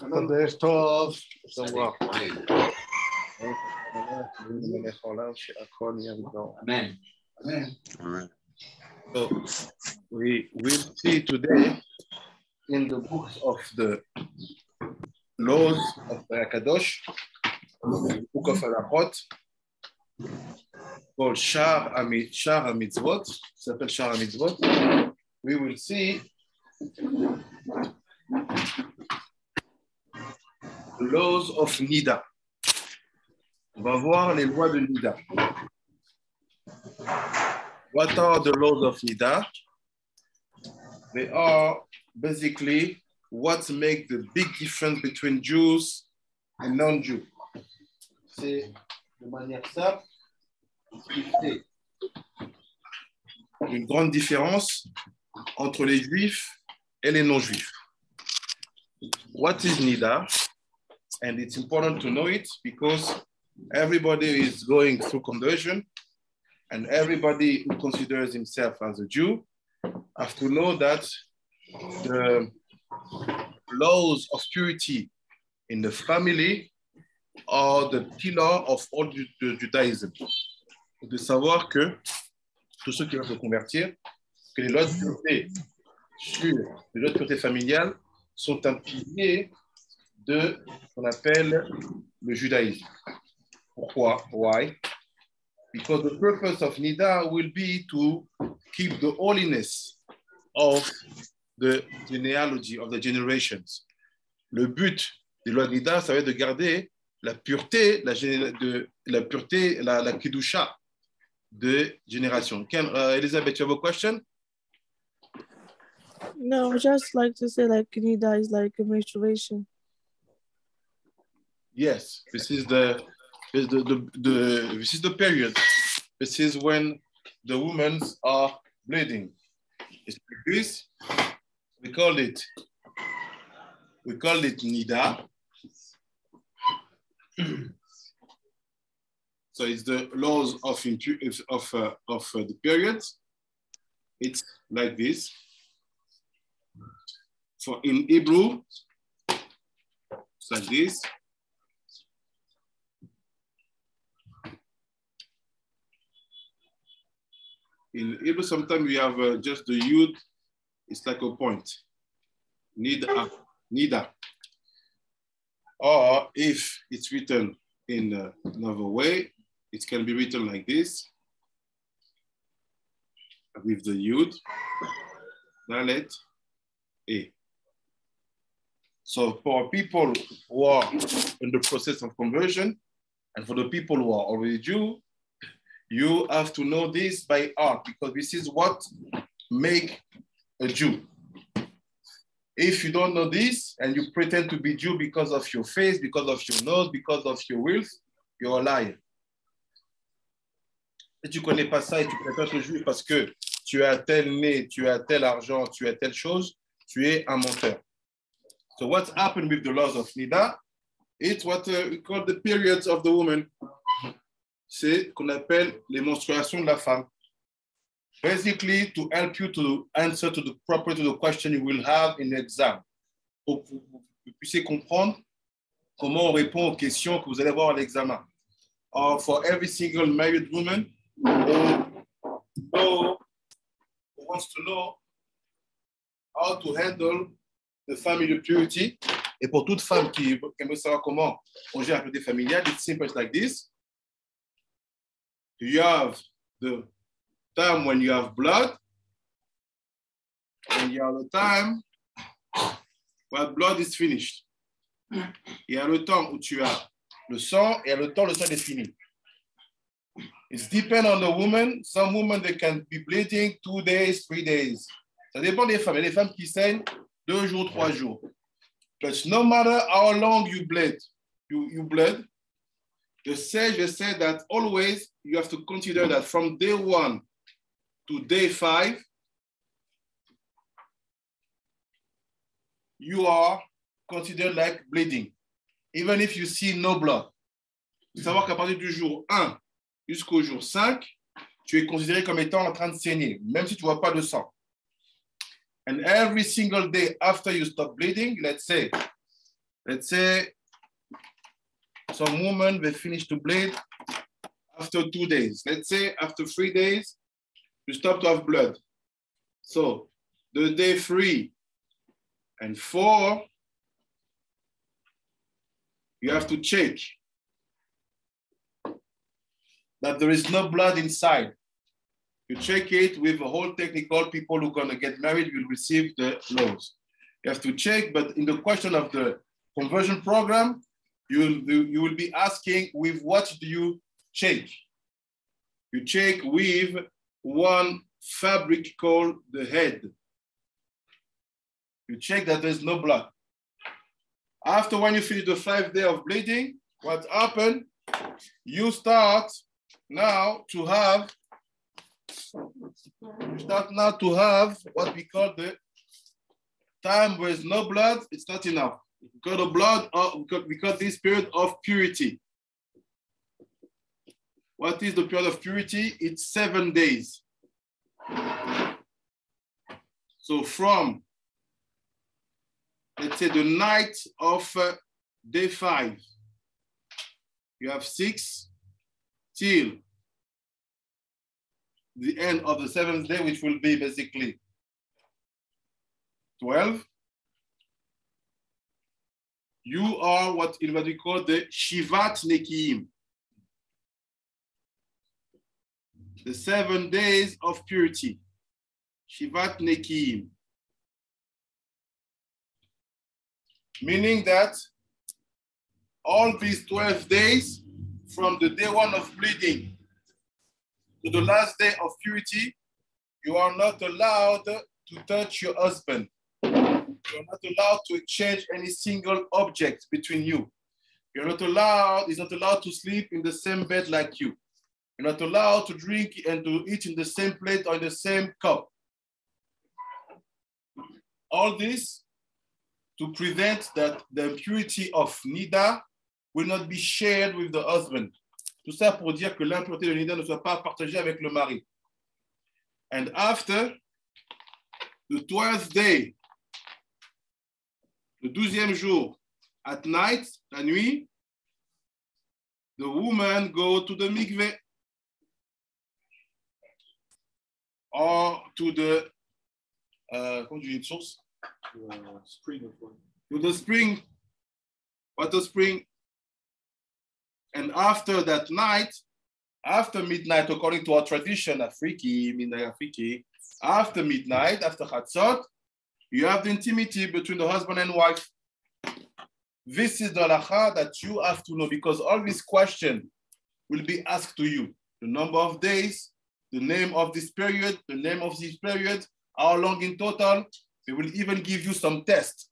חדש טוב, שבוע. Amen. Amen. So we will see today in the books of the laws of the Kadosh, the book of Halachot, called Shaar HaMitsvot, s'appelle Shaar HaMitsvot. We will see the laws of Nida. On va voir les lois de Nida. What are the laws of Nida? They are basically what makes the big difference between Jews and non-Jews. C'est de manière simple ce qui fait une grande différence entre les Juifs et les non-Juifs. What is Nida? And it's important to know it because everybody is going through conversion, and everybody who considers himself as a Jew have to know that the laws of purity in the family are the pillar of all the Judaism. De savoir que tous ceux qui veulent se convertir, que les lois de pureté sur les lois de pureté familiale sont un pilier de ce qu'on appelle le judaïsme. Pourquoi? Why? Because the purpose of Nida will be to keep the holiness of the genealogy, of the generations. Le but des lois de Nida, ça va être de garder la pureté, la kidusha de génération. Elizabeth, you have a question? No, just like to say like Nida is like a menstruation. Yes, this is the period. This is when the women are bleeding. It's like this. We call it Nida. So it's the laws of the periods. It's like this. So in Hebrew, it's like this. In Hebrew, sometimes we have just the yud. It's like a point. Nida. Or if it's written in another way, it can be written like this, with the yud, dalet, e. So for people who are in the process of conversion, and for the people who are already Jew, you have to know this by heart, because this is what makes a Jew. If you don't know this and you pretend to be Jew because of your face, because of your nose, because of your wealth, you're a liar. Si tu ne connais pas ça et tu prétends être juif parce que tu as tel nez, tu as tel argent, tu as telle chose, tu es un menteur. So what's happened with the laws of Nida? It's what we call the periods of the woman. C'est ce qu'on appelle les menstruations de la femme. Basically, to help you to answer to the question you will have in the exam. Pour que vous puissiez comprendre comment on répond aux questions que vous allez avoir à l'examen. Or for every single married woman who wants to know how to handle the family purity, et pour toute femme qui aimerait savoir comment on gère la pureté familiale, it's simple like this. You have the time when you have blood, and you have the time when blood is finished. Il y a le temps où tu as le sang, et il y a le temps où le sang est fini. It depends on the woman. Some women, they can be bleeding 2 days, 3 days. Ça dépend des femmes. Il y a des femmes qui saignent 2 jours, 3 jours. But no matter how long you bled, the sage said that always you have to consider that from day 1 to day 5, you are considered like bleeding, even if you see no blood. Il faut savoir qu'à partir du jour 1 jusqu'au jour 5, tu es considéré comme étant en train de saigner, même si tu ne vois pas de sang. And every single day after you stop bleeding, let's say some women, they finish to bleed after 2 days. Let's say after 3 days, you stop to have blood. So the day 3 and 4, you have to check that there is no blood inside. You check it with a whole technical. People who are going to get married will receive the laws. You have to check, but in the question of the conversion program, you will be asking, with what do you check? You check with one fabric called the head. You check that there's no blood. After when you finish the 5 days of bleeding, what happened? You start now to have what we call the time where there's no blood. It's not enough. Because the blood, because this period of purity. What is the period of purity? It's 7 days. So from, let's say, the night of day 5, you have 6 till the end of the 7th day, which will be basically 12. You are what we call the Shivat Nekiim, the 7 days of purity. Shivat Nekiim. Meaning that all these 12 days, from the day 1 of bleeding to the last day of purity, you are not allowed to touch your husband. You're not allowed to exchange any single object between you. You're not allowed, he's not allowed to sleep in the same bed like you. You're not allowed to drink and to eat in the same plate or in the same cup. All this to prevent that the impurity of Nida will not be shared with the husband. Tout ça pour dire que l'impureté de Nida ne soit pas partagée avec le mari. And after the 12th day, le 12e jour, at night, la nuit, the woman go to the mikveh or to the source? Spring. To the spring, water spring. And after that night, after midnight, according to our tradition, Afriki, after midnight, after Chatzot, you have the intimity between the husband and wife. This is the halacha that you have to know, because all these questions will be asked to you. The number of days, the name of this period, how long in total. They will even give you some tests.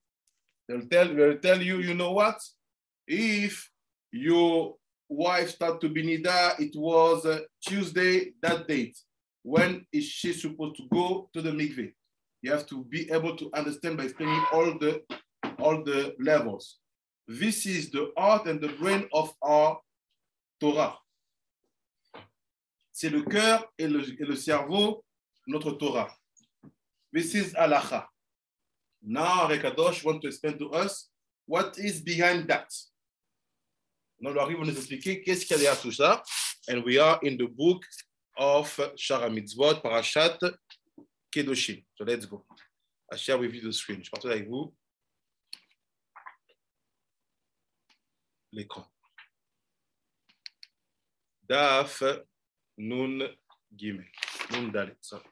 They'll tell you, you know what? If your wife started to be Nida, it was Tuesday, that date. When is she supposed to go to the mikveh? You have to be able to understand by explaining all the levels. This is the heart and the brain of our Torah. C'est le cœur et le cerveau de notre Torah. This is halacha. Now, Rekadosh wants to explain to us what is behind that. Now, Laurie va nous expliquer qu'est-ce qu'il y a derrière tout ça. And we are in the book of Shaar HaMitsvot, Parashat Kedoshim. So let's go. I share with you the screen. Je partage avec vous l'écran. Daf Nun Gimel. Nun Dalet. Sorry.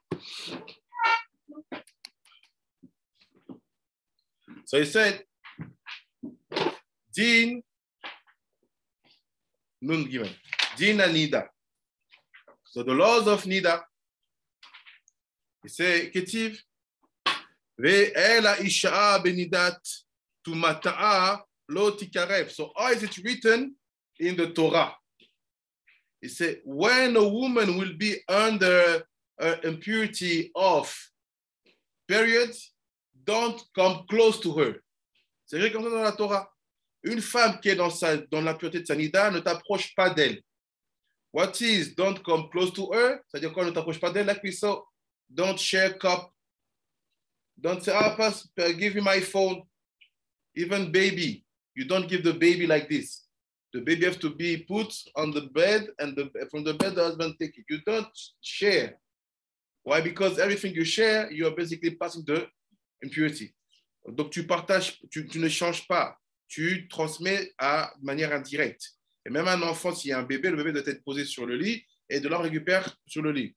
So he said, Din Nun Gimel. Din and Nida. So the laws of Nida. He said, Ketiv, Ve'ela isha'a benidat tumata'a lo tikarev. So how is it written in the Torah? He said, when a woman will be under impurity of period, don't come close to her. C'est vrai comme ça dans la Torah. Une femme qui est dans la pureté de sa nida, ne t'approche pas d'elle. What is don't come close to her? C'est-à-dire quoi, ne t'approche pas d'elle? Like we saw, don't share cup, Don't say, give me my phone. Even baby, you don't give the baby like this. The baby has to be put on the bed, and from the bed, the husband take it. You don't share. Why? Because everything you share, you are basically passing the impurity. Donc, tu partages, tu ne changes pas. Tu transmets de manière indirecte. Et même un enfant, s'il y a un bébé, le bébé doit être posé sur le lit et de là, on récupère sur le lit.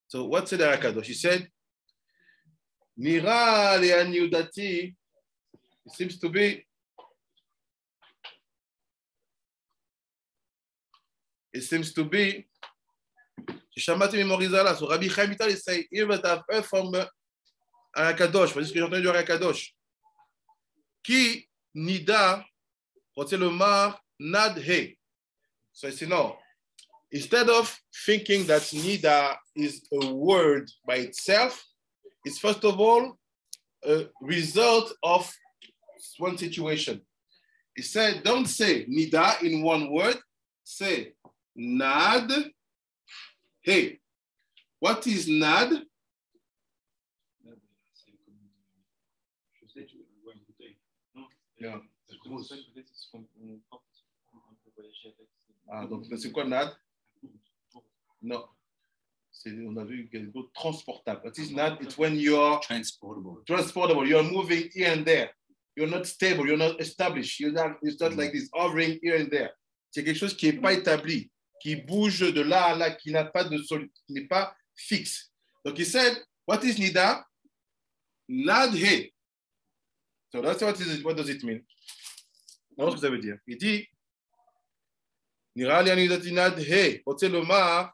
So, what said Arakadosh? He said, Nira le'ani udati. It seems to be. It seems to be. Shamati memorizala. So Rabbi Chaim Vital is saying, even that I've heard from Arakadosh, parce que j'ai entendu Arakadosh, qui Nida, quand c'est le mar, nad he. So I say no. Instead of thinking that Nida is a word by itself, it's first of all a result of one situation. He said, don't say Nida in one word, say nad he. What is nad? Yeah. Ah, donc c'est quoi nad? No. On a vu quelque chose transportable. What is nad? It's when you're transportable. You're moving here and there. You're not stable. You're not established. It's not like this, hovering here and there. C'est quelque chose qui n'est pas établi, qui bouge de là à là, qui n'a pas de qui n'est pas fixe. Donc il said, what is nida? Nad he. So that's what does it mean? Alors, ce que ça veut dire. Il dit, Nira li anidati nad he. Ote lomar,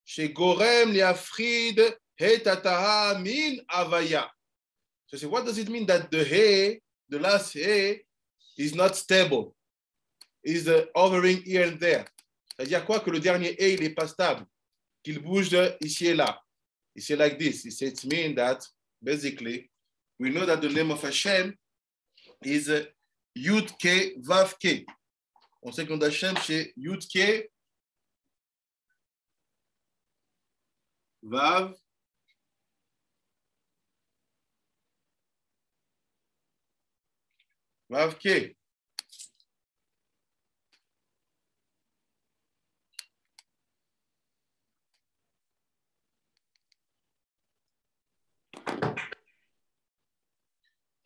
shegorem liafrid he tataha min avaya. So what does it mean that the he, the last he, is not stable? Is hovering here and there. C'est-à-dire quoi? Que le dernier he, il n'est pas stable. Qu'il bouge de ici et là. Ici like this. It means that, basically, we know that the name of Hashem is Yud Ke Vav Ke. On sait que le nom d'Hachem, c'est Yud Ke Vav Ke.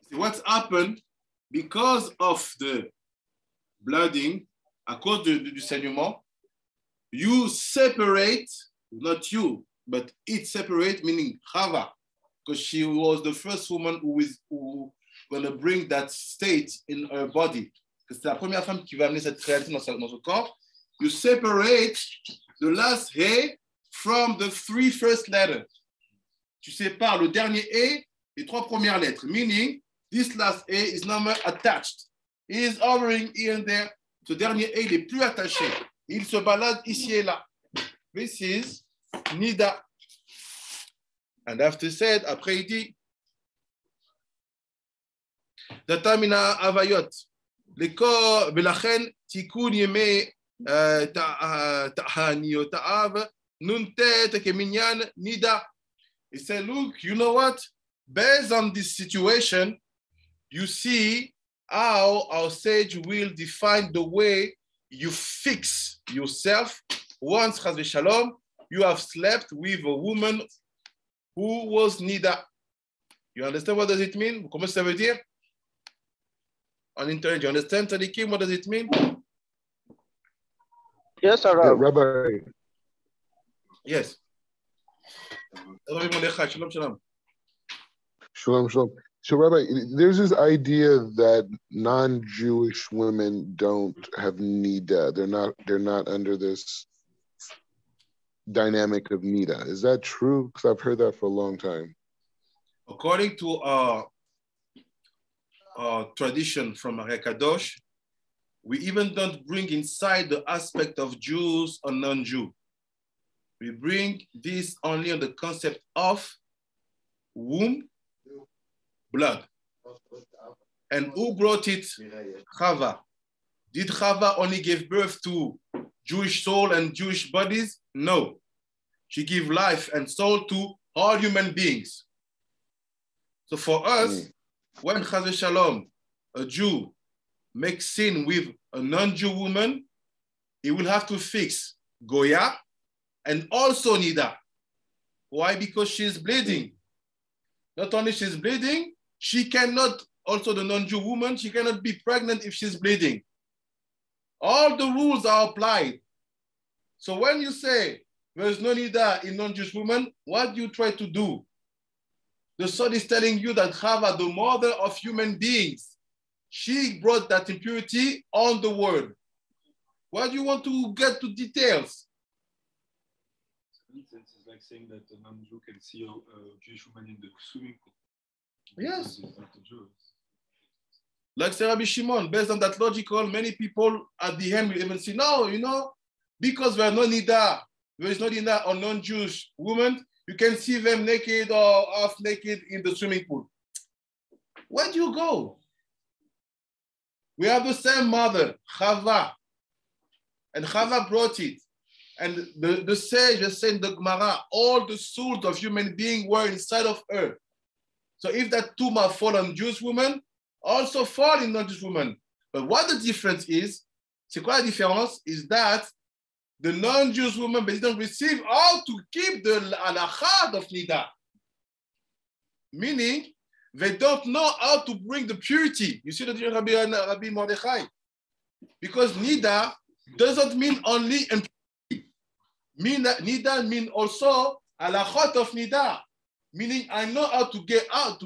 What's happened because of the blooding, à cause du saignement, you separate, not you, but it separate, meaning Chava, because she was the first woman who going to bring that state in her body. Parce que c'est la première femme qui va amener cette réalité dans son corps. You separate the last he from the three first letters. Tu sépares le dernier he, les trois premières lettres, meaning this last he is not attached. He is hovering here and there. Ce dernier he, il est plus attaché. Il se balade ici et là. This is Nida. And after said, après il dit, Datamina avayot. L'école, Belachen, Tikkun yeme ta'ani ta'av, nuntet keminyan Nida. He said, look, you know what? Based on this situation, you see how our sage will define the way you fix yourself once, chas v'shalom, you have slept with a woman who was Nida. You understand what does it mean? Comment ça veut dire? On internet, you understand, Tzadikim, what does it mean? Yes, sir. Yeah, Rabbi. Yes. Shalom, shalom. Shalom, shalom. So, Rabbi, there's this idea that non-Jewish women don't have Nida. They're not under this dynamic of Nida. Is that true? Because I've heard that for a long time. According to our tradition from Aharei Kadosh, we even don't bring inside the aspect of Jews or non-Jew. We bring this only on the concept of womb, blood. And who brought it? Chava. Did Chava only give birth to Jewish soul and Jewish bodies? No. She gave life and soul to all human beings. So for us, when Chaz Shalom, a Jew, makes sin with a non-Jew woman, he will have to fix Goya and also Nida. Why? Because she's bleeding. Not only she's bleeding, she cannot, also the non-Jew woman, she cannot be pregnant if she's bleeding. All the rules are applied. So when you say there is no Nida in non-Jewish woman, what do you try to do? The son is telling you that Chava, the mother of human beings, she brought that impurity on the world. Why do you want to get to details? It's like saying that a non-Jew can see a Jewish woman in the swimming pool. Yes. It's not a Jew. Like Sarah Rabbi Shimon, based on that logical, many people at the end will even say, no, you know, because there are no Nida, there is no Nida on non-Jewish women, you can see them naked or half naked in the swimming pool. Where do you go? We have the same mother, Chava, and Chava brought it. And the sage said in the Gemara, all the souls of human beings were inside of her. So if that tumor fall on Jewish women, also fall in non-Jewish women. But what the difference is, c'est quoi la différence? Is that the non-Jewish women, they don't receive how to keep the halakha of Nida. Meaning, they don't know how to bring the purity. You see that Rabbi Mordechai? Because Nida doesn't mean only impurity. Nida means also halachot of Nida. Meaning, I know how to get out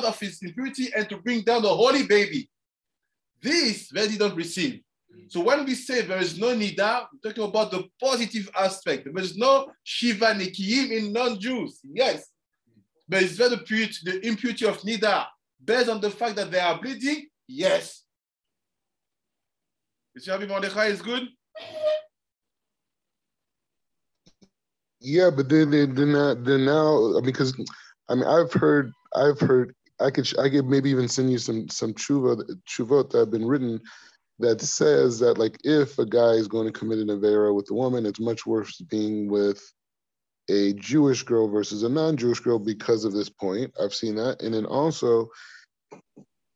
of his impurity and to bring down the holy baby. This they didn't receive. So when we say there is no Nida, we're talking about the positive aspect. There is no Shiva Nekiyim in non-Jews. Yes. But is there the impurity of Nida based on the fact that they are bleeding? Yes. You see how Mordechai is good? Yeah, but then now, because I mean, I've heard I could maybe even send you some tshuvot that have been written that says that, like, if a guy is going to commit an avera with a woman, it's much worse being with a Jewish girl versus a non-Jewish girl because of this point. I've seen that. And then also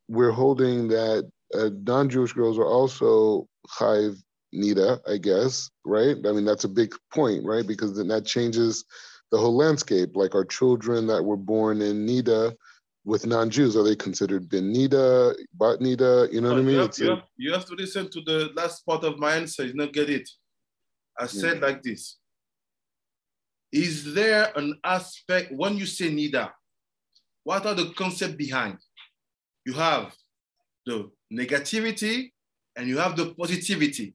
we're holding that non-Jewish girls are also chayv Nida, I guess, right? I mean, that's a big point, right? Because then that changes the whole landscape. Like, our children that were born in Nida with non-Jews, are they considered bin Nida, bat Nida? You know what I mean? You have to listen to the last part of my answer. You not get it. I said like this. Is there an aspect, when you say Nida, what are the concepts behind? You have the negativity and you have the positivity.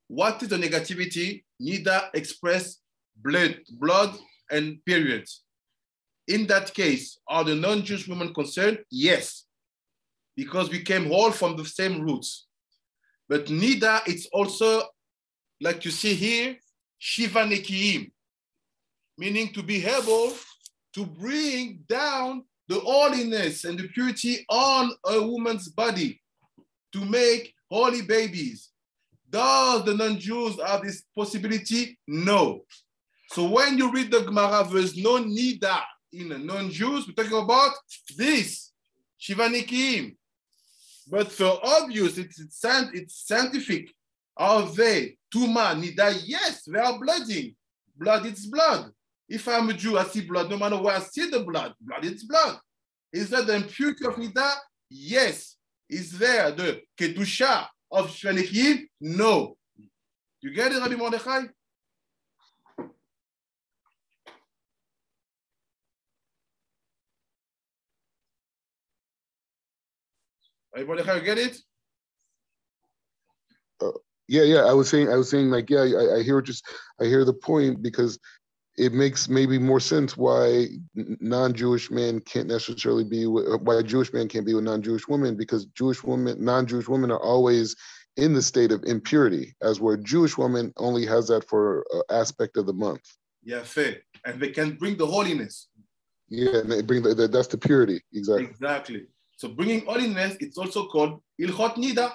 What is the negativity? Nida express blood and periods. In that case, are the non-Jewish women concerned? Yes, because we came all from the same roots. But Nida, it's also, like you see here, Shiva Nekiyim, meaning to be able to bring down the holiness and the purity on a woman's body to make holy babies. Does the non-Jews have this possibility? No. So when you read the Gemara, there's no Nida in a non-Jews. We're talking about this, Shiva Nekiyim. But for obvious, it's scientific. Are they Tuma, Nida? Yes, they are bleeding. Blood, it's blood. If I'm a Jew, I see blood. No matter where I see the blood, blood, it's blood. Is that the impurity of Nida? Yes. Is there the Kedusha of Shiva Nekiyim? No. You get it, Rabbi Mordechai? Rabbi Mordechai, you get it? Yeah. I was saying, like, yeah, I hear I hear the point, because it makes maybe more sense why non-Jewish men can't necessarily be why a Jewish man can't be with non-Jewish women, because non-Jewish women are always in the state of impurity, as where a Jewish woman only has that for an aspect of the month. Yeah, fair. And they can bring the holiness. Yeah, and they bring that's the purity. Exactly. So bringing holiness, it's also called Ilchot Nida.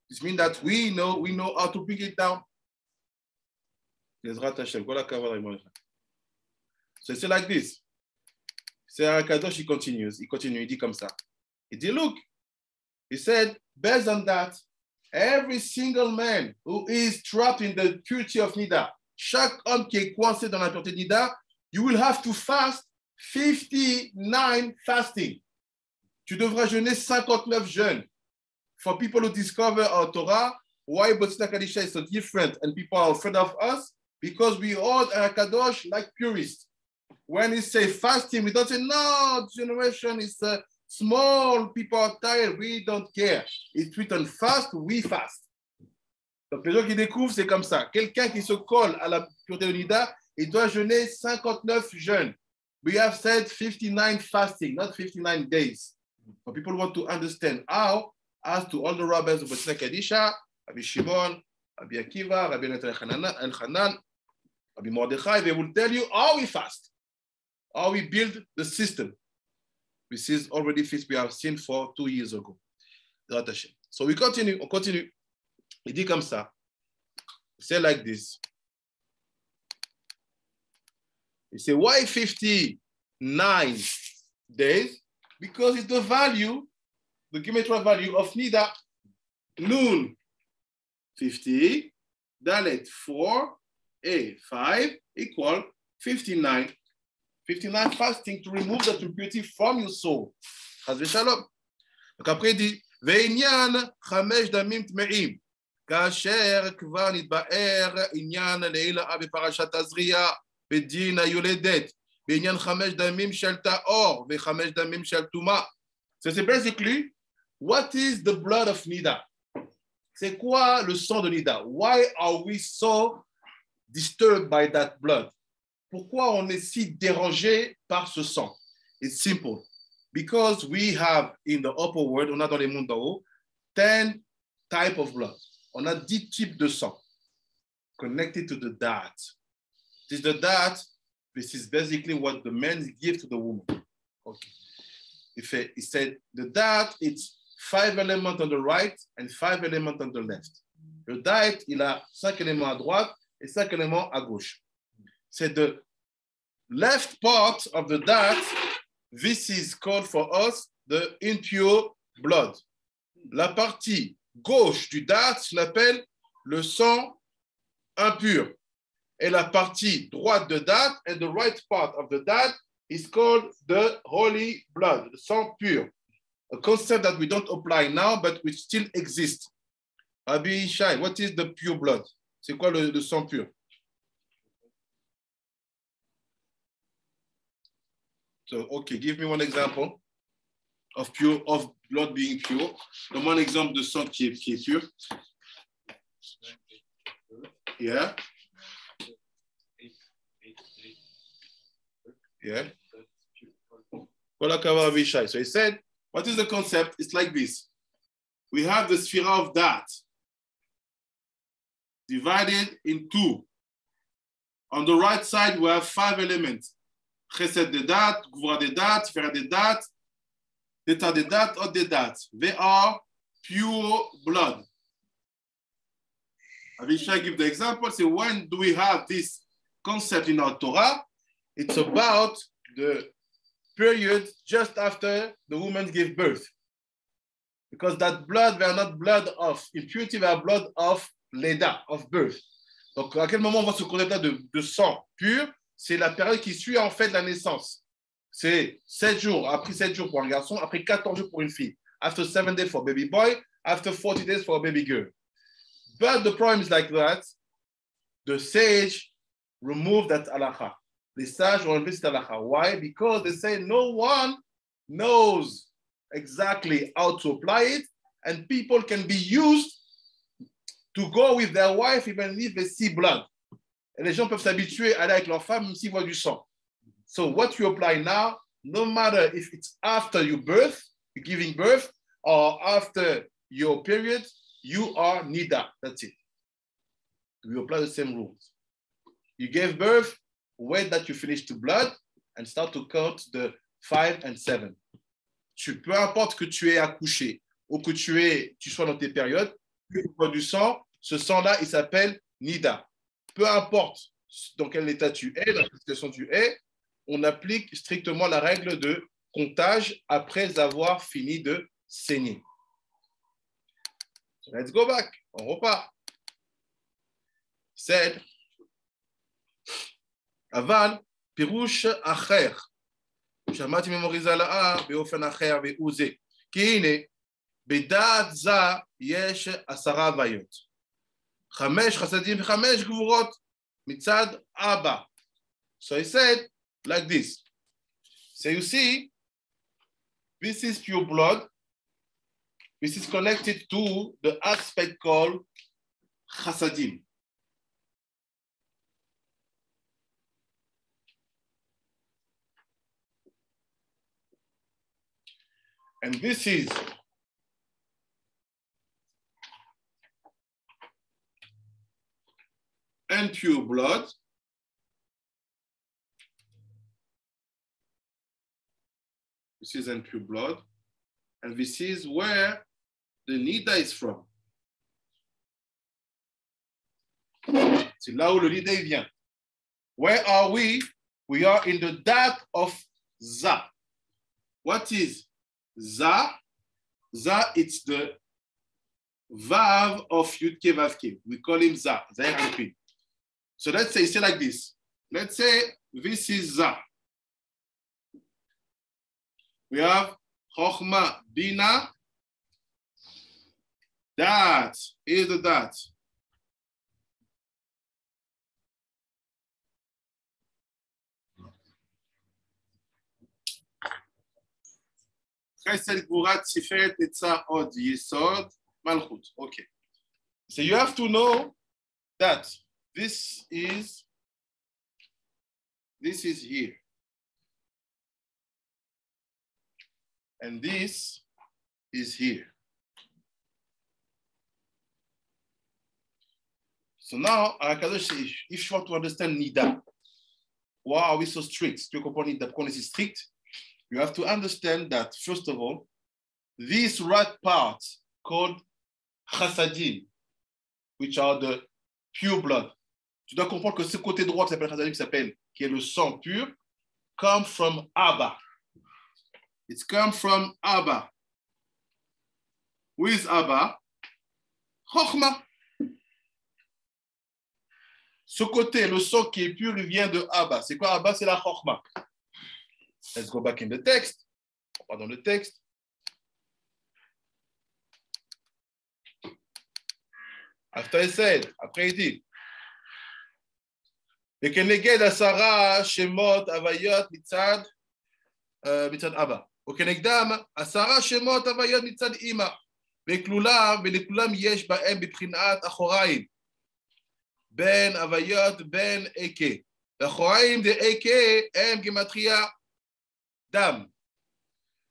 This means that we know how to bring it down. So it's like this. C'est Arakadosh, il continue, il dit comme ça. Il dit, look, he said, based on that, every single man who is trapped in the purity of Nida, chaque homme qui est coincé dans la pureté de Nida, you will have to fast 59 fasting. Tu devras jeûner 59 jeûnes. For people who discover our Torah, why Botzna Kadisha is so different and people are afraid of us? Because we hold Kadosh like purists. When he say fasting, we don't say, no, generation is small, people are tired, we don't care. It's written fast, we fast. Donc les gens qui découvrent, c'est comme ça. Quelqu'un qui se colle à la pureté de Nida, il doit jeûner 59 jeûnes. We have said 59 fasting, not 59 days. For people want to understand how, ask to all the rabbis of Botzna Kadisha, Rabbi Shimon, Rabbi Akiva, Rabbi Elchanan, Rabbi Mordechai, they will tell you how we fast, how we build the system. This is already things we have seen for 2 years ago. So we continue, on continue. Il dit comme ça. Say like this. He say, why 59 days? Because it's the value, the geometrical value of Nida. Nun 50, Dalet 4, A 5 equal 59. 59 fasting to remove that impurity from your soul. Chas v'shalom. Donc après il dit, Ve'inyan chamesh damim tme'im. כאשר כבר נתבאר עניין לעילה בפרשת תזריע בדין היולדת, בעניין 5 דמים של טהור ו5 דמים של טומאה. So c'est basically, what is the blood of Nida? C'est quoi le sang de Nida? Why are we so disturbed by that blood? Pourquoi on est si dérangé par ce sang? It's simple. Because we have in the upper world, on a dans les mondes d'en haut, 10 types of blood. On a 10 types de sang connected to the dot. This is the dot. This is basically what the men give to the woman. Okay. He said the dot, it's 5 elements on the right and 5 elements on the left. Le dot, il a 5 éléments à droite et 5 éléments à gauche. C'est the left part of the dot. This is called for us the impure blood. La partie gauche du date, je l'appelle le sang impur. Et la partie droite de date, and the right part of the date is called the holy blood, the sang pur. A concept that we don't apply now, but which still exists. Abi Shai, what is the pure blood? C'est quoi le sang pur? So, okay, give me one example of blood being pure. Donne-moi un exemple de sang qui est pur. Yeah. Yeah. So he said, what is the concept? It's like this. We have the sphere of that divided in 2. On the right side, we have 5 elements. Chesed de dat, Gvura de dat, Tiferet de dat, Deta de dat, Od de dat. They are pure blood. Avishai give the example. So when do we have this concept in our Torah? It's about the period just after the woman gave birth. Because that blood, they are not blood of impurity, they are blood of Leda, of birth. Donc à quel moment on va se connaître de sang pur? C'est la période qui suit en fait la naissance. C'est 7 jours, après 7 jours pour un garçon, après 14 jours pour une fille. After 7 days for a baby boy, after 40 days for a baby girl. But the problem is like that. The sage removed that halacha. Les sages ont enlevé cette halacha. Why? Because they say no one knows exactly how to apply it, and people can be used to go with their wife even if they see blood. Et les gens peuvent s'habituer à aller avec leur femme même s'ils voient du sang. So what you apply now, no matter if it's after your birth, you're giving birth, or after your period, you are Nida. That's it. We apply the same rules. You gave birth, wait that you finish the blood, and start to count the 5 and 7. Peu importe que tu aies accouché ou que tu sois dans tes périodes, que tu bois du sang, ce sang-là, il s'appelle Nida. Peu importe dans quel état tu es, dans quelle situation tu es, on applique strictement la règle de comptage après avoir fini de saigner. So let's go back. On repart. Said, Aval, Pirouche, Acher. שמעתי ממוריזה באופן אחר והוא זה. כי הנה, בדעת זה יש 10 הוויות. 5 חסדים ו5 גבורות מצד אבא. So I said like this. So you see, this is pure blood. This is connected to the aspect called chasadim. And this is impure blood. This is impure blood. And this is where the Nida is from. C'est là où le Nida vient. Where are we? We are in the date of Za. What is Za? Za, it's the Vav of Yudke Vavke. We call him Za. So let's say like this. Let's say this is Za. We have Chochma, Bina, Dat. Here's the Dat. Chesed, Gvurat, Tiferet, Netzah, Od, Yesod, Malchut. Okay. So you have to know that this is here. And this is here. So now, if you want to understand Nida, why are we so strict? Tu comprends Nida, pourquoi on est si strict? You have to understand that, first of all, these right parts called chassadim, which are the pure blood. Tu dois comprendre que ce côté droit qui s'appelle chassadim, qui est le sang pur, come from Abba. It's come from Abba. Who is Abba? Chochma. Ce côté, le sang qui est pur, il vient de Abba. C'est quoi Abba? C'est la Chochma. Let's go back in the text. On va dans le texte. After he said, après il dit, וכנגד 10 שמות הוויות מצד אבא. וכנגדם 10 שמות הוויות מצד אמא. ולכולם יש בהם בבחינת אחוריים. בין הוויות בין איקה. ואחוריים דאיקה הם גימטריה דם.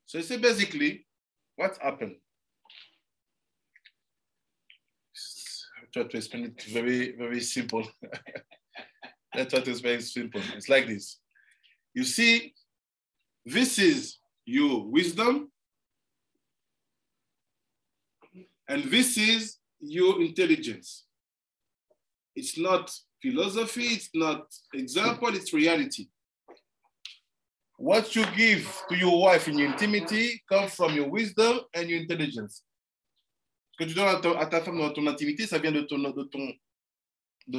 So you see basically what happened. I'll try to explain it very, very simple. Let's try to explain it simple. It's like this. You see, this is your wisdom, and this is your intelligence. It's not philosophy, it's not example, it's reality. What you give to your wife in your intimity comes from your wisdom and your intelligence. Ce que tu donnes à ta femme dans ton intimité, ça vient de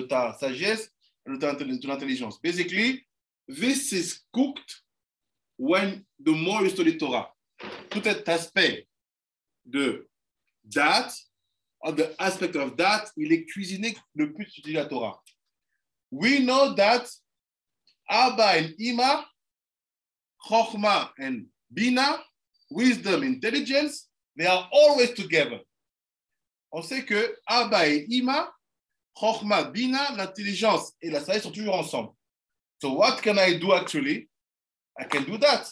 ta sagesse, de ton intelligence. Basically, this is cooked when the more you study Torah. Tout cet aspect de that, or the aspect of that, il est cuisiné le plus tu étudies la Torah. We know that Abba and Ima, Chochma and Bina, wisdom, intelligence, they are always together. On sait que Abba et Ima, Chochma, Bina, l'intelligence et la sagesse sont toujours ensemble. So what can I do actually? I can do that.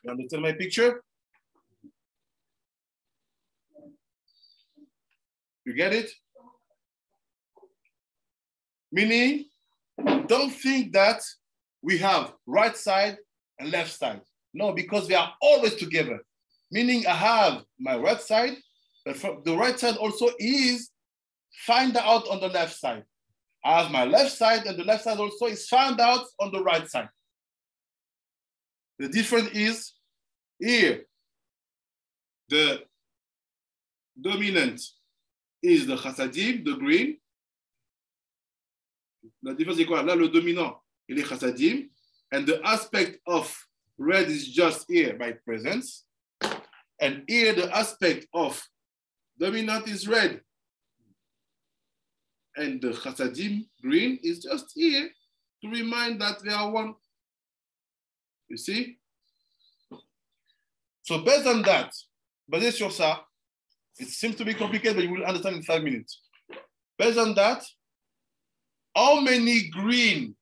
You understand my picture? You get it? Meaning, don't think that we have right side and left side. No, because they are always together. Meaning I have my right side But from the right side also is find out on the left side. I have my left side, and the left side also is found out on the right side. The difference is here, the dominant is the chassadim, the green. La différence c'est quoi? Là, le dominant, il est chassadim, and the aspect of red is just here by presence. And here, the aspect of dominant is red. And the chassadim, green, is just here to remind that they are one. You see? So based on that, basé sur ça, it seems to be complicated, but you will understand in 5 minutes. Based on that, how many green,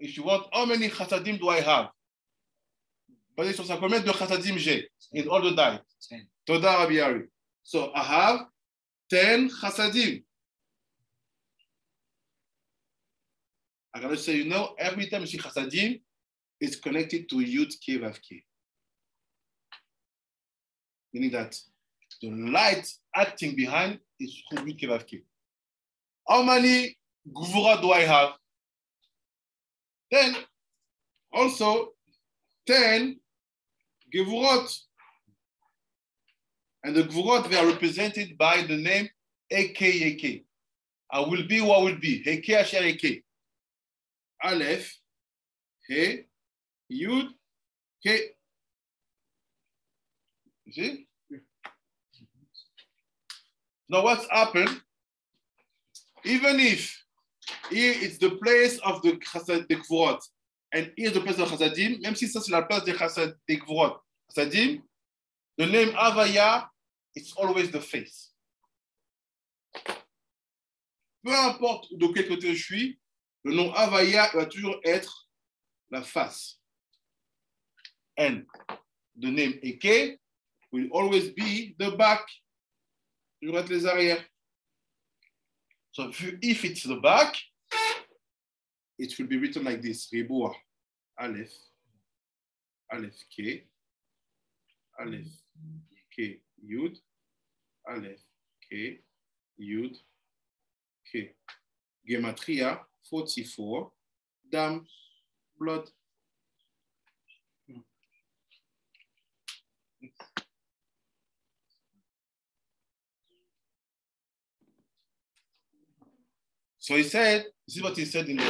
if you want, how many chassadim do I have? Basé sur ça, combien de chassadim j'ai in all the die? 10. Toda Rabbi Aharei. So I have 10 chassadim. I gotta say, you know, every time you see chassadim, it's connected to Yud K Vav K. Meaning that the light acting behind is through Yud K Vav K. How many gvurot do I have? 10. Also, 10 gvurot. And the gvurot, they are represented by the name AK. I will be who I will be. AK Asher AK. Aleph, He, Yud, K. You see? Now what's happened? Even if here it's the place of the gvurot, and here is the place of chassadim, même si ça c'est la place des gvurot, chassadim, the name Havaya, it's always the face. Peu importe de quel côté je suis, le nom Havaya va toujours être la face. And the name Eke will always be the back. Toujours être les arrières. So if it's the back, it will be written like this. Riboua. Aleph. Aleph K. Aleph K. Yud. Aleph K. Yud. K. Gematria 44. Dam. Blood. So he said, this is what he said in that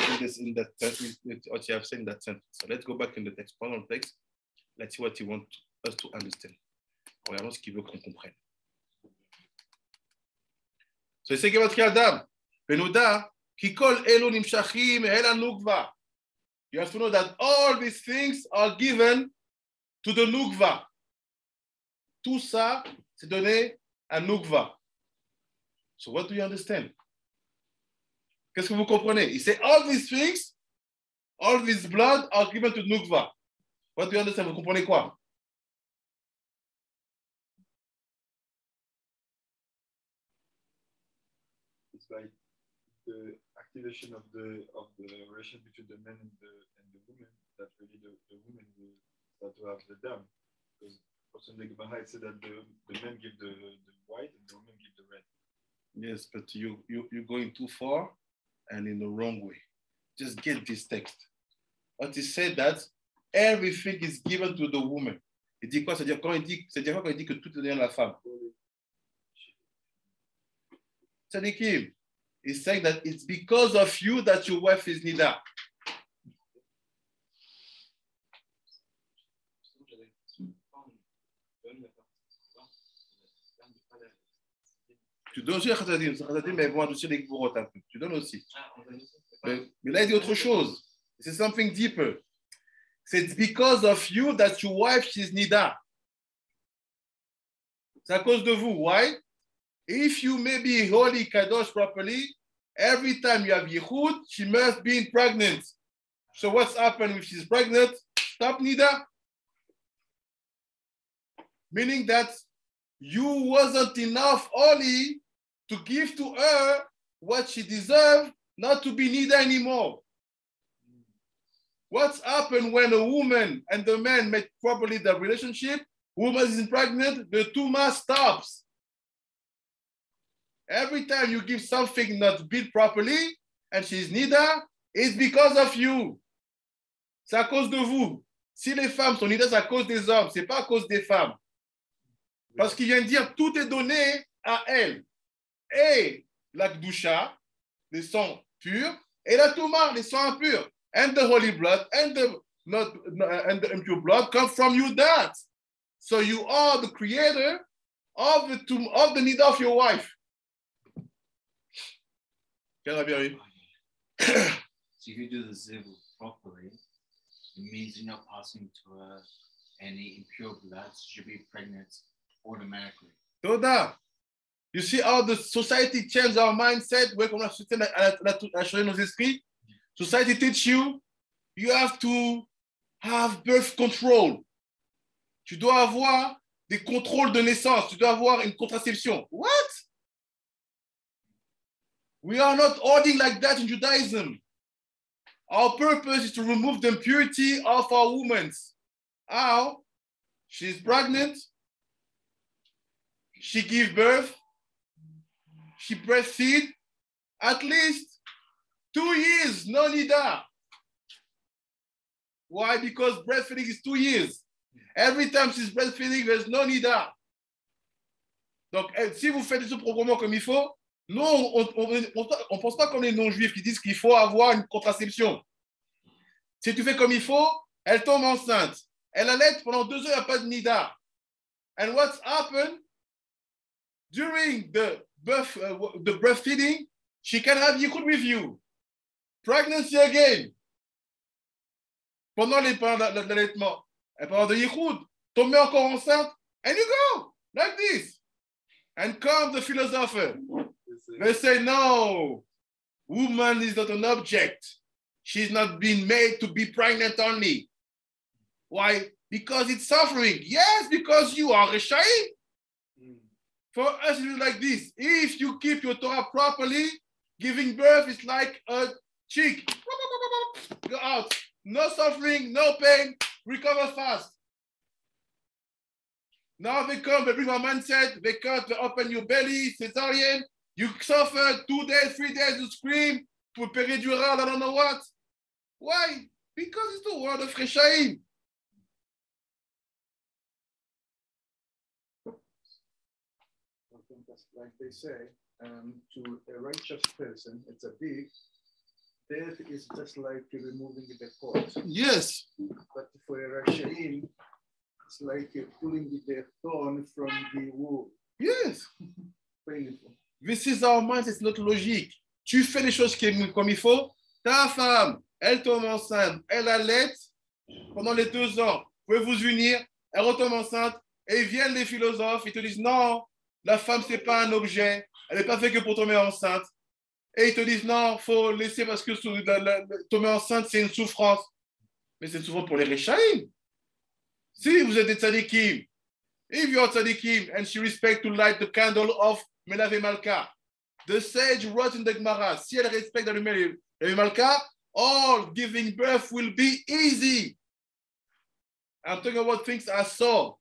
what you have said in that sentence. So let's go back in the text, pendant le texte. Let's see what he wants us to understand. Regardons ce qu'il veut qu'on comprenne. So he said, Gematria Adam, Benoda, Kikol Elo Nimshachim El Nukva. You have to know that all these things are given to the Nukva. Tout ça, c'est donné à Nukva. So what do you understand? Qu'est-ce que vous comprenez? He said, all these things, all this blood are given to Nukva. What do you understand? Vous comprenez quoi? It's like the activation of the relation between the men and the women, that really the women will start to have the dam. Because also in the Gemara it said that the men give the white and the women give the red. Yes, but you're going too far and in the wrong way. Just get this text. But he said that everything is given to the woman. Il dit quoi? C'est-à-dire quand il dit que tout est donné à la femme. C'est-à-dire he's saying that it's because of you that your wife is Nida. Tu donnes aussi à Khazadim, mais elles vont adoucir les gvurot un peu. Tu donnes aussi. Mais là, il dit autre chose. C'est something deeper. C'est because of you that your wife is Nida. C'est à cause de vous. Why? If you may be holy kadosh properly, every time you have yichud, she must be pregnant. So what's happened if she's pregnant? Stop Nida. Meaning that you wasn't enough holy to give to her what she deserved, not to be Nida anymore. What's happened when a woman and the man make properly the relationship? Woman is pregnant, the tumah stops. Every time you give something not built properly, and she's Nida, it's because of you. C'est à cause de vous. Si les femmes sont Nida, c'est à cause des hommes, c'est pas à cause des femmes. Parce qu'il vient de dire, tout est donné à elle. Et la Gdusha, les sangs purs, et la Touma, les sangs impurs. And the holy blood, and the impure blood come from you, that. So you are the creator of the Nida of your wife. So if you do the zivul properly, it means you're not passing to her any impure blood. She'll be pregnant automatically. Toda. You see how the society changed our mindset? Where comme la société a changé nos esprits. Society teach you, you have to have birth control. Tu dois avoir des contrôles de naissance. Tu dois avoir une contraception. What? We are not holding like that in Judaism. Our purpose is to remove the impurity of our women. How? She's pregnant. She gives birth. She breastfeed. At least 2 years, no Nida. Why? Because breastfeeding is 2 years. Every time she's breastfeeding, there's no Nida. Donc, si vous faites ce programme comme il faut, nous, on ne pense pas comme les non-juifs qui disent qu'il faut avoir une contraception. Si tu fais comme il faut, elle tombe enceinte. Elle allait pendant 2 heures, il n'y a pas de Nida. And what's happened? During the breastfeeding, she can have yichud with you. Pregnancy again. Pendant l'allaitement. Et pendant le yichud, tomber encore enceinte, and you go, like this. And come the philosopher. They say, no, woman is not an object. She's not been made to be pregnant only. Why? Because it's suffering. Yes, because you are a Shaar. For us, it is like this. If you keep your Torah properly, giving birth is like a chick. Go out. No suffering, no pain, recover fast. Now they come, they bring my mindset, they cut, they open your belly, cesarean. You suffer 2 days, 3 days, you scream, péridural, I don't know what. Why? Because it's the word of Reshaim. Like they say, to a righteous person, it's a big death is just like removing the cord. Yes. But for a Rashaim, it's like pulling the thorn from the wool. Yes. Painful. This is our mind, it's not logique. Tu fais les choses comme il faut, ta femme, elle tombe enceinte, elle allaite pendant les 2 ans. Vous pouvez vous unir, elle retombe enceinte, et viennent les philosophes, ils te disent non, la femme, c'est pas un objet, elle n'est pas faite que pour tomber enceinte. Et ils te disent non, il faut laisser parce que tomber enceinte, c'est une souffrance. Mais c'est une souffrance pour les Reshaim. Si vous êtes des tzadikim, if you are tzadikim and she respect to light the candle of Melave Malka, the sage wrote in the Gemara, si elle respecte d'allumer Melave Malka, all giving birth will be easy. I'm talking about things I saw.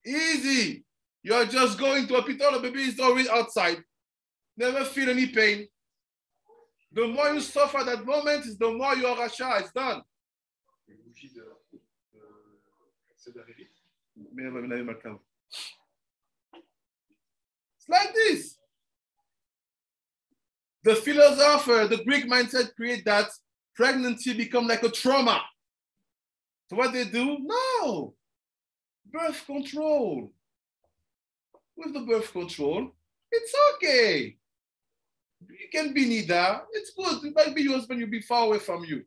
Easy. You're just going to a pit, the baby is already outside. Never feel any pain. The more you suffer that moment, the more you are Rasha. It's done. It's like this. The philosopher, the Greek mindset create that pregnancy become like a trauma. So what they do? No. Birth control. With the birth control, it's okay. You can be Nida. It's good. It might be your husband, you'll be far away from you.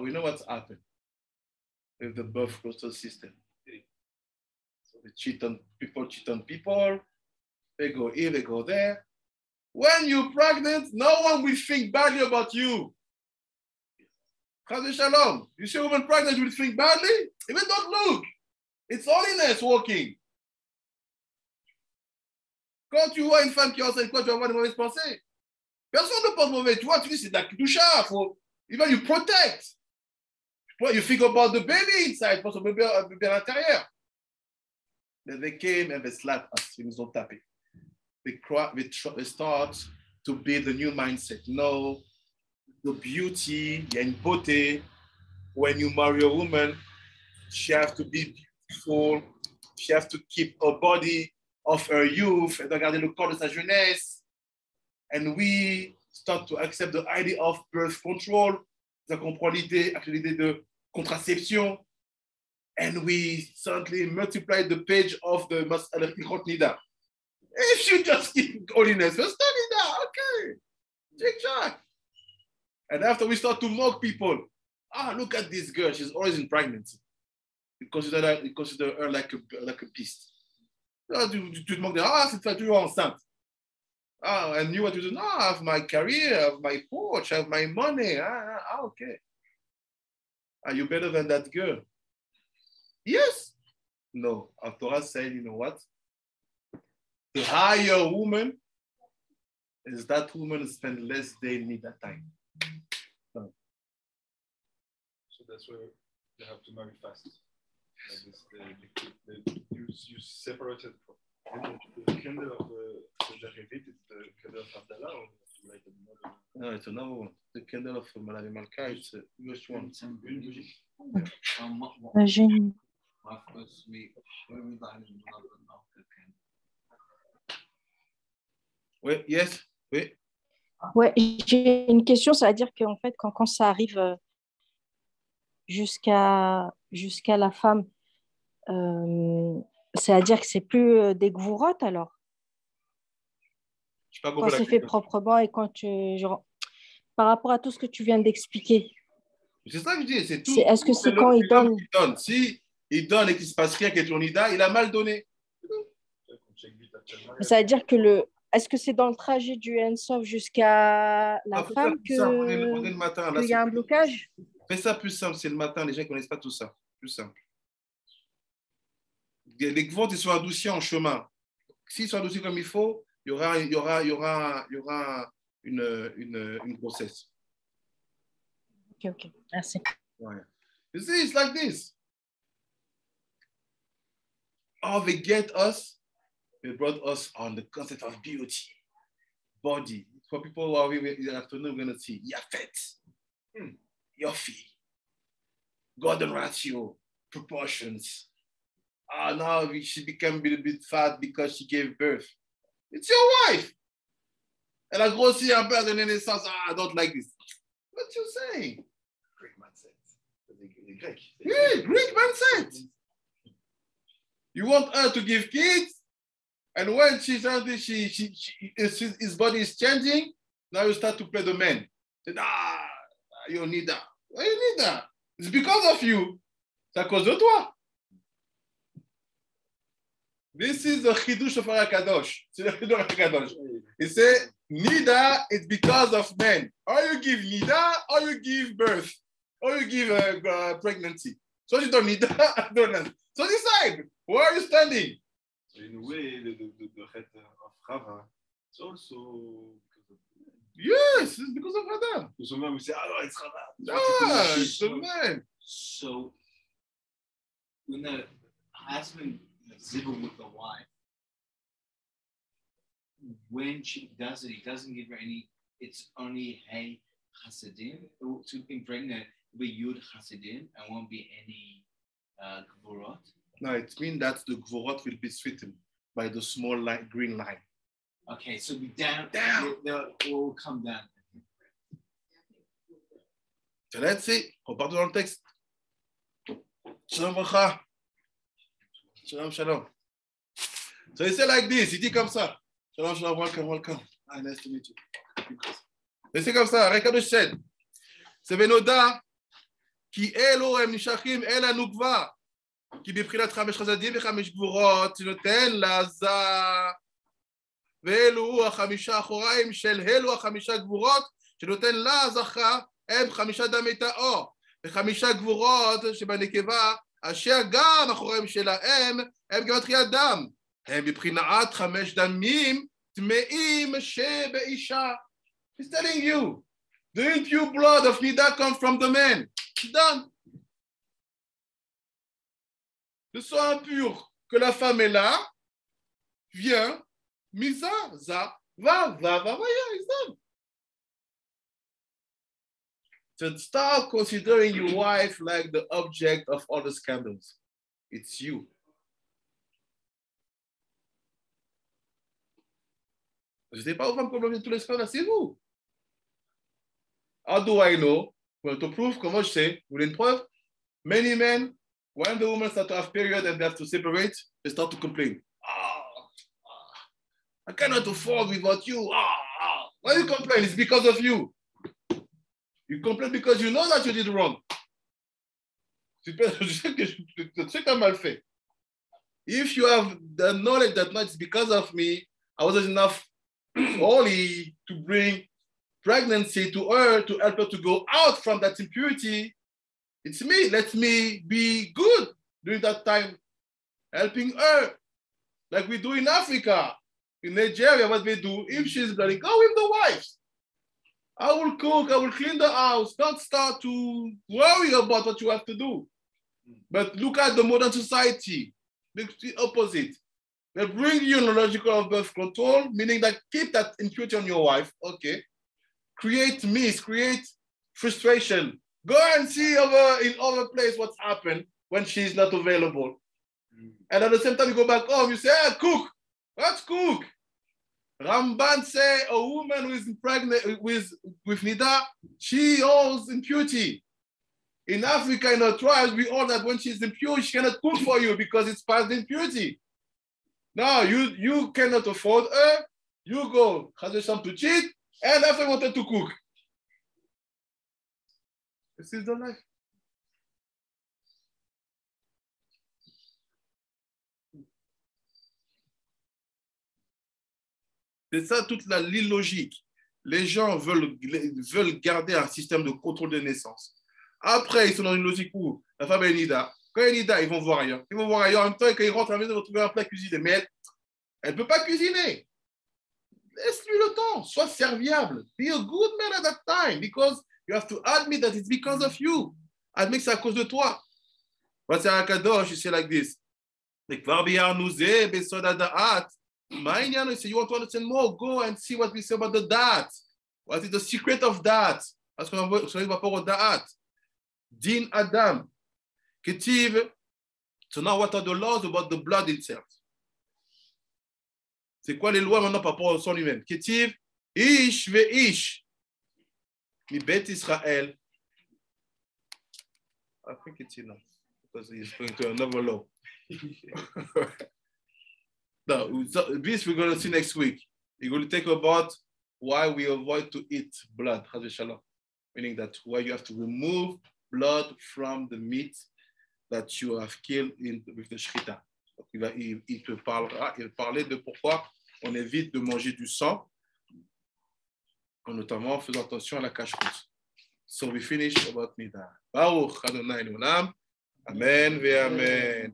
We know what's happened with the birth control system. So they cheat on people. They go here, they go there. When you're pregnant, no one will think badly about you. Chas Shalom. You see a woman pregnant, you will think badly? Even don't look. It's holiness walking. Quand tu vois une femme qui est enceinte, quoi, tu vas avoir de mauvaises pensées. Personne ne pense mauvais. Tu vois, tu dis, c'est de la kedusha. Even you protect. You think about the baby inside. Pense au bébé à l'intérieur. Then they came and they slapped us. Ils nous ont tapé. they start to build a new mindset. No, the beauty, il y a une beauté. When you marry a woman, she has to be beautiful. She has to keep her body of her youth. Elle doit garder le corps de sa jeunesse. And we start to accept the idea of birth control. Ça comprend l'idée de contraception. And we suddenly multiply the page of the Nida. If you just keep holiness, first study that, okay. Check. And after we start to mock people, look at this girl, she's always in pregnancy. You consider her like a beast. Tu te moques de, cette femme toujours enceinte. And you want to do, no, I have my career, I have my porch, I have my money. Okay. Are you better than that girl? Yes. No. Our Torah said, you know what? The higher woman is that woman who spends less day in that time. So that's where they have to marry fast. You separated from the candle of the Revit, it's the candle of Abdallah, or like another? No, it's another one. The candle of Malavi Malka, it's just one. Oui, yes, oui. Ouais, j'ai une question, ça veut dire qu'en fait, quand ça arrive jusqu'à la femme, c'est-à-dire que c'est plus des gvourottes alors? Quand c'est fait proprement et quand par rapport à tout ce que tu viens d'expliquer. C'est ça que je dis, c'est tout. Est-ce que c'est quand il donne? Si il donne et qu'il ne se passe rien, qu'il y ait ton Nida, il a mal donné. Ça veut dire que est-ce que c'est dans le trajet du Ensof jusqu'à la femme qu'il y a un blocage? Fais ça plus simple, c'est le matin, les gens ne connaissent pas tout ça. Plus simple. Les gvot, ils sont adoucis en chemin. S'ils sont adoucis comme il faut, il y aura une grossesse. Ok, merci. Ouais. You see, it's like this. They get us, they brought us on the concept of beauty, body. For people who are this afternoon, we're going to see Yafet, Yofi, golden ratio, proportions. Now she became a bit fat because she gave birth. It's your wife. Elle a grossi un peu, elle a donné naissance. I don't like this. What you saying? Greek mindset. The Greek. Yeah, Greek mindset. You want her to give kids, and when his body is changing, now you start to play the man. Say, you need that. Why you need that? It's because of you. C'est à cause de toi. This is the chidush of Kadosh. C'est le chidush of Kadosh. He said, Nida, it's because of men. Or you give Nida, or you give birth, or you give pregnancy. So you don't need that. So decide, where are you standing? So in a way, the head of Chava, it's also because of the man. Yes, it's because of Adam. So sometimes we say, it's Chava. It's the man. So when the husband zibble with the wife, when she does it, he doesn't give her any, it's only hey Hasidim. To impregnate, it'll be Yud Hasidim and won't be any Gvorot. No, it means that the Gvorot will be sweetened by the small green line. Okay, so be down. They'll all come down. So let's see. On part dans le texte. Shalom Bracha. Shalom, shalom. So he said like this, il dit comme ça. Shalom, shalom, welcome. Nice to meet you. Et c'est comme ça, Rekadosh said. C'est Venoda qui elo em nishachim el anukva qui biprinat chamesh chazadim vechamesh gvurot noten laza ואלו החמישה אחוריים של אלו החמישה גבורות שנותן לה זכר הם חמישה דמי טהור וחמישה גבורות שבנקבה אשר גם אחוריים שלהם הם גמטריית דם הם בבחינת חמש דמים טמאים שבאישה. He's telling you the impure blood of Nida comes from the man. It's done. Le sang impur que la femme est là vient Misa, za, va, yeah, it's done. To start considering your wife like the object of all the scandals. It's you. Je n'ai pas ouvert problème de tous les scandales, c'est vous. How do I know? Well, to prove, comment je sais? Vous voulez une preuve? Many men, when the women start to have period and they have to separate, they start to complain. I cannot afford without you. Why you complain? It's because of you. You complain because you know that you did wrong. Je sais que tu as mal fait. If you have the knowledge that no, it's because of me, I wasn't enough holy to bring pregnancy to her, to help her to go out from that impurity. It's me. Let me be good during that time, helping her. Like we do in Africa, in Nigeria, what we do, if she's bloody, go with the wives. I will cook, I will clean the house. Don't start to worry about what you have to do. But look at the modern society, the opposite. They bring you neurological birth control, meaning that keep that impurity on your wife, okay. Create mist, create frustration. Go and see in other place what's happened when she's not available. And at the same time, you go back home, you say, cook. Let's cook. Ramban say a woman who is pregnant with Nida, she owes impurity. In Africa, in our tribes, we all that when she's impure, she cannot cook for you because it's past impurity. Now, you cannot afford her. You go, Chazesham to cheat, and after wanted to cook. This is the life. C'est ça toute l'illogique. Les gens veulent garder un système de contrôle de naissance. Après, ils sont dans une logique où la femme est Nida. Quand elle est Nida, ils vont voir ailleurs. Ils vont voir ailleurs en même temps et quand ils rentrent à la maison, ils vont trouver un plat cuisiné. Mais elle ne peut pas cuisiner. Laisse-lui le temps. Sois serviable. Be a good man at that time because you have to admit that it's because of you. Admit que c'est à cause de toi. Voici un kadosh, c'est like this. You want to understand more, go and see what we say about the da'at. What is the secret of da'at? Parce qu'on va sur le rapport au da'at. Din Adam. Ketiv. So now what are the laws about the blood itself? C'est quoi les lois maintenant par rapport au sang lui-même? Ketiv. Ish ve ish. Mi bet Israël. I think it's enough. Because he's going to another law. No, so this we're going to see next week. We're going to talk about why we avoid to eat blood, meaning that why you have to remove blood from the meat that you have killed with the shchita. Il te parlera, il parlait de pourquoi on évite de manger du sang, notamment en faisant attention à la cache-route. So we finish about Nida. Baruch Adonai Olam. Amen ve amen.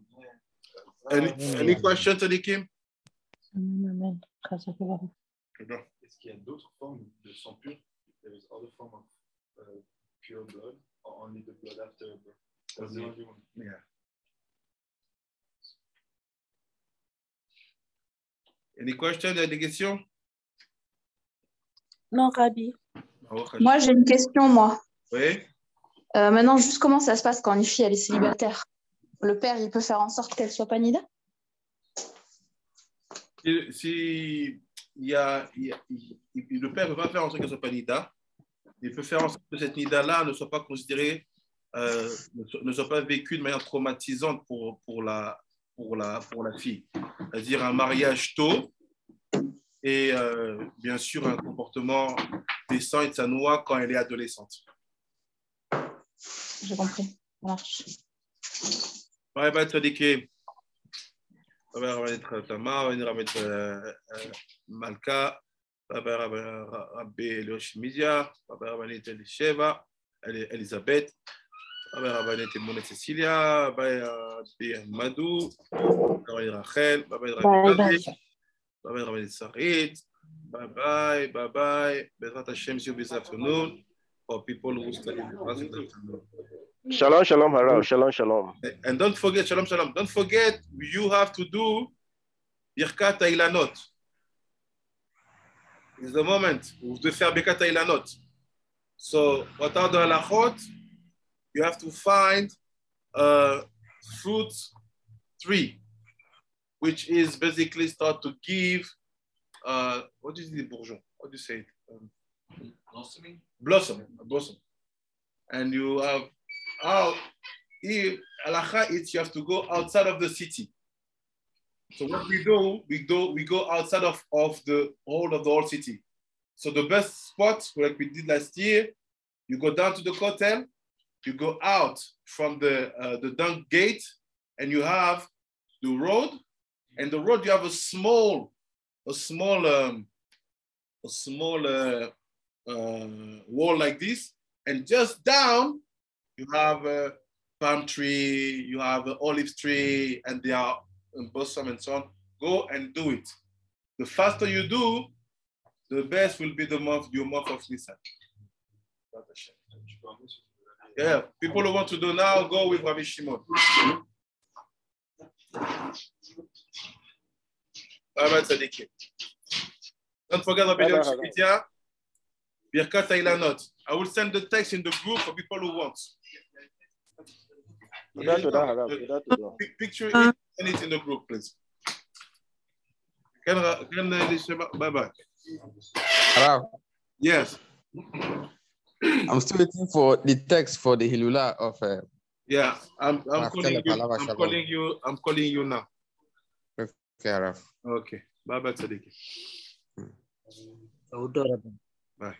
Any questions, Alikim? Amen. Est-ce qu'il y a d'autres formes de sang pur? There is other form of pure blood, or only the blood after birth? That's the only one. Yeah. Any questions? Des questions? Non, Rabbi. Moi, j'ai une question, moi. Oui. Maintenant, juste comment ça se passe quand une fille elle est célibataire? Le père, il peut faire en sorte qu'elle soit pas Nida? Si le père ne peut pas faire en sorte qu'elle ne soit pas Nida, il peut faire en sorte que cette Nida-là ne soit pas considérée, ne soit pas vécue de manière traumatisante pour la fille. C'est-à-dire un mariage tôt et bien sûr un comportement décent et de sa noix quand elle est adolescente. J'ai compris. Ça marche. Ouais, bah, tu as dit que Rabbi Tamar, Rabbi Malka, Rabbi Eloshimizia, Rabbi Elisheva, Elisabeth, Rabbi Monet Cecilia, Rabbi Madou, Rabbi Rachel, Rabbi Sarit. Bye bye. Bezrat Hashem, see you this afternoon. For people who study the class this afternoon. Shalom, Harav. Shalom. And don't forget, shalom. Don't forget, you have to do Birkat Ilanot. is the moment. Vous devez faire Birkat Ilanot. So, what are the halachot? You have to find fruit tree, which is basically start to give, what is the bourgeon? What do you say? Blossoming? Blossom. And you have, halacha is you have to go outside of the city. So what we do, we go outside of the whole city. So the best spot, like we did last year, you go down to the hotel, you go out from the dunk gate, and you have the road, and the road you have a small wall like this, and just down you have a palm tree, you have an olive tree, and they are in blossom and so on. Go and do it. The faster you do, the best will be your month of Nisan. Yeah, people who want to do now, go with Rabbi Shimon. Don't forget Rabbi Shimon. Birkat Ilanot. I will send the text in the group for people who want. Picture it, send it in the group, please. Bye-bye. Hello. Yes. I'm still waiting for the text for the Hilula of. Yeah, I'm calling you now. Okay, Araf. Okay. Bye-bye, Tzadiki. Bye.